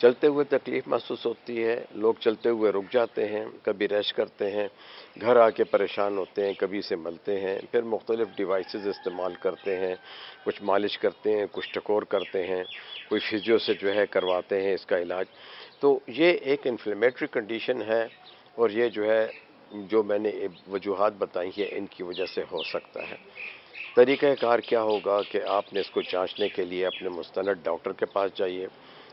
چلتے ہوئے تکلیف محسوس ہوتی ہے، لوگ چلتے ہوئے رک جاتے ہیں، کبھی ریسٹ کرتے ہیں، گھر آ کے پریشان ہوتے ہیں، کبھی سے ملتے ہیں، پھر مختلف ڈیوائسز استعمال کرتے ہیں، کچھ مالش کرتے ہیں، کچھ ٹکور کرتے ہیں، کوئی فزیو سے جو ہے کرواتے ہیں اس کا علاج۔ تو یہ ایک انفلیمیٹری کنڈیشن ہے، اور یہ جو ہے جو میں نے وجوہات بتائی ہیں ان کی وجہ سے ہو سکتا ہے۔ طریقہ کار کیا ہوگا کہ آپ نے اس کو جانچنے کے لیے اپنے مستند ڈاکٹر کے پاس جائیے،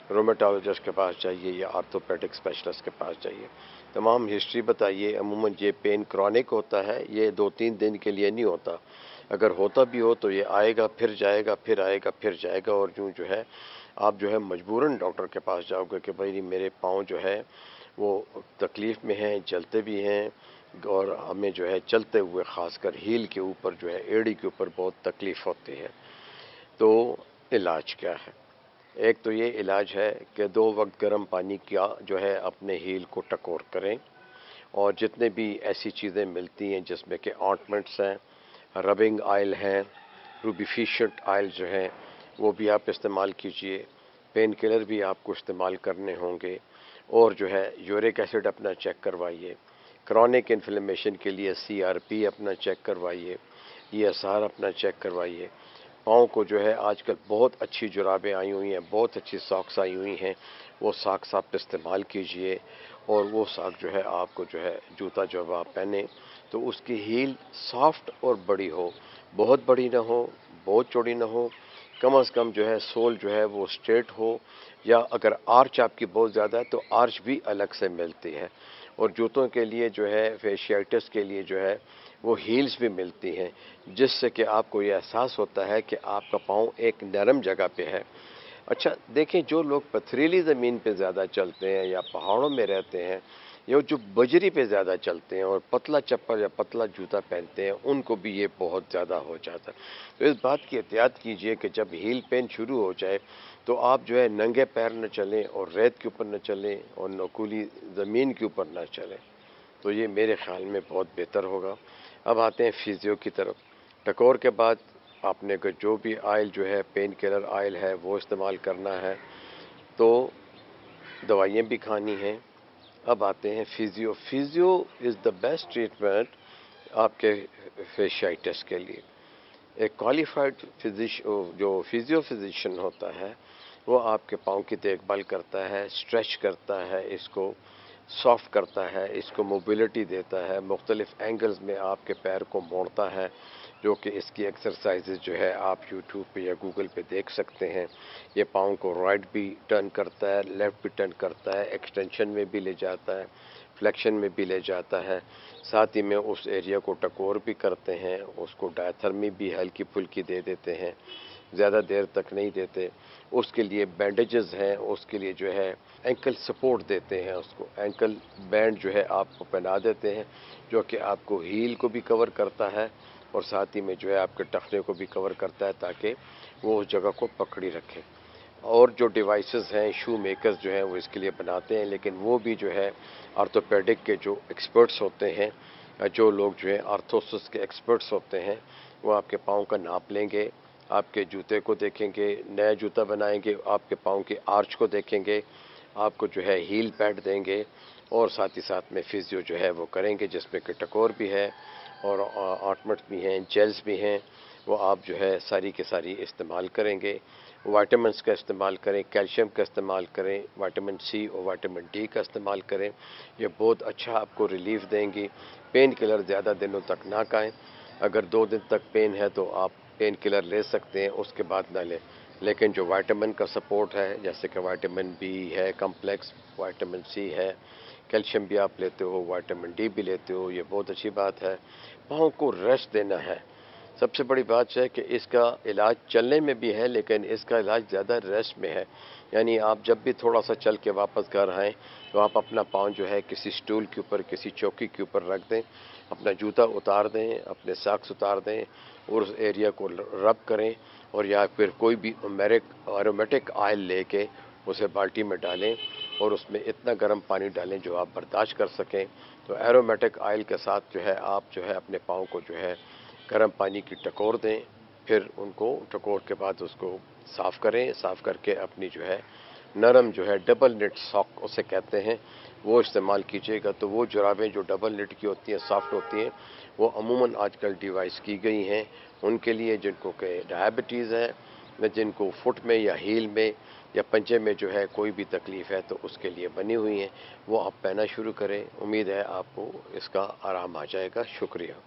رومیٹالوجسٹ کے پاس جائیے یا آرتھوپیڈک اسپیشلسٹ کے پاس جائیے، تمام ہسٹری بتائیے۔ عموماً یہ پین کرونک ہوتا ہے، یہ 2-3 دن کے لیے نہیں ہوتا، اگر ہوتا بھی ہو تو یہ آئے گا پھر جائے گا، پھر آئے گا پھر جائے گا، اور جو ہے آپ جو ہے مجبوراً ڈاکٹر کے پاس جاؤ گے کہ بھائی میرے پاؤں جو ہے وہ تکلیف میں ہیں، جلتے بھی ہیں، اور ہمیں جو ہے چلتے ہوئے خاص کر ہیل کے اوپر جو ہے ایڑی کے اوپر بہت تکلیف ہوتی ہے۔ تو علاج کیا ہے؟ ایک تو یہ علاج ہے کہ 2 وقت گرم پانی کیا جو ہے اپنے ہیل کو ٹکور کریں، اور جتنے بھی ایسی چیزیں ملتی ہیں جس میں کہ آنٹمنٹس ہیں، ربنگ آئل ہیں، روبیفیشنٹ آئل جو ہیں وہ بھی آپ استعمال کیجئے، پین کلر بھی آپ کو استعمال کرنے ہوں گے، اور جو ہے یورک ایسڈ اپنا چیک کروائیے، کرونک انفلیمیشن کے لیے CRP اپنا چیک کروائیے، ESR اپنا چیک کروائیے۔ پاؤں کو جو ہے آج کل بہت اچھی جرابیں آئی ہوئی ہیں، بہت اچھی ساکس آئی ہوئی ہیں، وہ ساکس آپ استعمال کیجئے، اور وہ ساک جو ہے آپ کو جو ہے جوتا جب آپ پہنیں تو اس کی ہیل سافٹ اور بڑی ہو، بہت بڑی نہ ہو، بہت چوڑی نہ ہو، کم از کم جو ہے سول جو ہے وہ اسٹریٹ ہو، یا اگر آرچ آپ کی بہت زیادہ ہے تو آرچ بھی الگ سے ملتی ہے، اور جوتوں کے لیے جو ہے فیشیائٹس کے لیے جو ہے وہ ہیلز بھی ملتی ہیں، جس سے کہ آپ کو یہ احساس ہوتا ہے کہ آپ کا پاؤں ایک نرم جگہ پہ ہے۔ اچھا دیکھیں، جو لوگ پتھریلی زمین پہ زیادہ چلتے ہیں یا پہاڑوں میں رہتے ہیں، یا جو بجری پہ زیادہ چلتے ہیں اور پتلا چپل یا پتلا جوتا پہنتے ہیں، ان کو بھی یہ بہت زیادہ ہو جاتا ہے۔ تو اس بات کی احتیاط کیجئے کہ جب ہیل پین شروع ہو جائے تو آپ جو ہے ننگے پیر نہ چلیں، اور ریت کے اوپر نہ چلیں، اور نوکولی زمین کے اوپر نہ چلیں، تو یہ میرے خیال میں بہت بہتر ہوگا۔ اب آتے ہیں فیزیو کی طرف۔ ٹکور کے بعد آپ نے جو بھی آئل جو ہے پین کلر آئل ہے وہ استعمال کرنا ہے، تو دوائیاں بھی کھانی ہیں۔ اب آتے ہیں physio. Physio is the best treatment آپ کے فیشائٹس کے لیے۔ ایک کوالیفائڈ جو فیزیو فزیشین ہوتا ہے وہ آپ کے پاؤں کی دیکھ بھال کرتا ہے، اسٹریچ کرتا ہے، اس کو سافٹ کرتا ہے، اس کو موبلٹی دیتا ہے، مختلف اینگلز میں آپ کے پیر کو موڑتا ہے، جو کہ اس کی ایکسرسائزز جو ہے آپ یوٹیوب پہ یا گوگل پہ دیکھ سکتے ہیں۔ یہ پاؤں کو رائٹ بھی ٹرن کرتا ہے، لیفٹ بھی ٹرن کرتا ہے، ایکسٹینشن میں بھی لے جاتا ہے، فلیکشن میں بھی لے جاتا ہے، ساتھ ہی میں اس ایریا کو ٹکور بھی کرتے ہیں، اس کو ڈائتھرمی بھی ہلکی پھلکی دے دیتے ہیں، زیادہ دیر تک نہیں دیتے۔ اس کے لیے بینڈیجز ہیں، اس کے لیے جو ہے اینکل سپورٹ دیتے ہیں، اس کو اینکل بینڈ جو ہے آپ کو پہنا دیتے ہیں، جو کہ آپ کو ہیل کو بھی کور کرتا ہے، اور ساتھ ہی میں جو ہے آپ کے ٹخنے کو بھی کور کرتا ہے تاکہ وہ اس جگہ کو پکڑی رکھے۔ اور جو ڈیوائسز ہیں، شو میکرز جو ہیں وہ اس کے لیے بناتے ہیں، لیکن وہ بھی جو ہے آرتھوپیڈک کے جو ایکسپرٹس ہوتے ہیں، جو لوگ جو ہیں آرتھوسس کے ایکسپرٹس ہوتے ہیں، وہ آپ کے پاؤں کا ناپ لیں گے، آپ کے جوتے کو دیکھیں گے، نیا جوتا بنائیں گے، آپ کے پاؤں کے آرچ کو دیکھیں گے، آپ کو جو ہے ہیل پیڈ دیں گے، اور ساتھ ہی ساتھ میں فیزیو جو ہے وہ کریں گے، جس میں کہ ٹکور بھی ہے اور آٹمنٹس بھی ہیں، جیلز بھی ہیں، وہ آپ جو ہے ساری کے ساری استعمال کریں گے۔ وائٹامنس کا استعمال کریں، کیلشیم کا استعمال کریں، وائٹامن C اور وائٹامن D کا استعمال کریں، یہ بہت اچھا آپ کو ریلیف دیں گی۔ پین کلر زیادہ دنوں تک نہ کھائیں، اگر 2 دن تک پین ہے تو آپ پین کلر لے سکتے ہیں، اس کے بعد نہ لیں، لیکن جو وائٹامن کا سپورٹ ہے جیسے کہ وائٹامن B ہے کمپلیکس، وائٹامن C ہے، کیلشیم بھی آپ لیتے ہو، وائٹامن D بھی لیتے ہو، یہ بہت اچھی بات ہے۔ پاؤں کو ریسٹ دینا ہے۔ سب سے بڑی بات ہے کہ اس کا علاج چلنے میں بھی ہے، لیکن اس کا علاج زیادہ ریسٹ میں ہے، یعنی آپ جب بھی تھوڑا سا چل کے واپس گھر آئیں تو آپ اپنا پاؤں جو ہے کسی سٹول کے اوپر، کسی چوکی کے اوپر رکھ دیں، اپنا جوتا اتار دیں، اپنے ساکس اتار دیں، اور اس ایریا کو رب کریں، اور یا پھر کوئی بھی ایرومیٹک آئل لے کے اسے بالٹی میں ڈالیں، اور اس میں اتنا گرم پانی ڈالیں جو آپ برداشت کر سکیں۔ تو ایرومیٹک آئل کے ساتھ جو ہے آپ جو ہے اپنے پاؤں کو جو ہے گرم پانی کی ٹکور دیں، پھر ان کو ٹکور کے بعد اس کو صاف کریں، صاف کر کے اپنی جو ہے نرم جو ہے ڈبل نٹ ساک اسے کہتے ہیں وہ استعمال کیجیے گا. تو وہ جرابیں جو ڈبل نٹ کی ہوتی ہیں سافٹ ہوتی ہیں وہ عموماً آج کل ڈیوائس کی گئی ہیں ان کے لیے جن کو کہ ڈائبٹیز ہے یا جن کو فٹ میں یا ہیل میں یا پنجے میں جو ہے کوئی بھی تکلیف ہے تو اس کے لیے بنی ہوئی ہیں. وہ آپ پہنا شروع کریں. امید ہے آپ کو اس کا آرام آ جائے گا. شکریہ.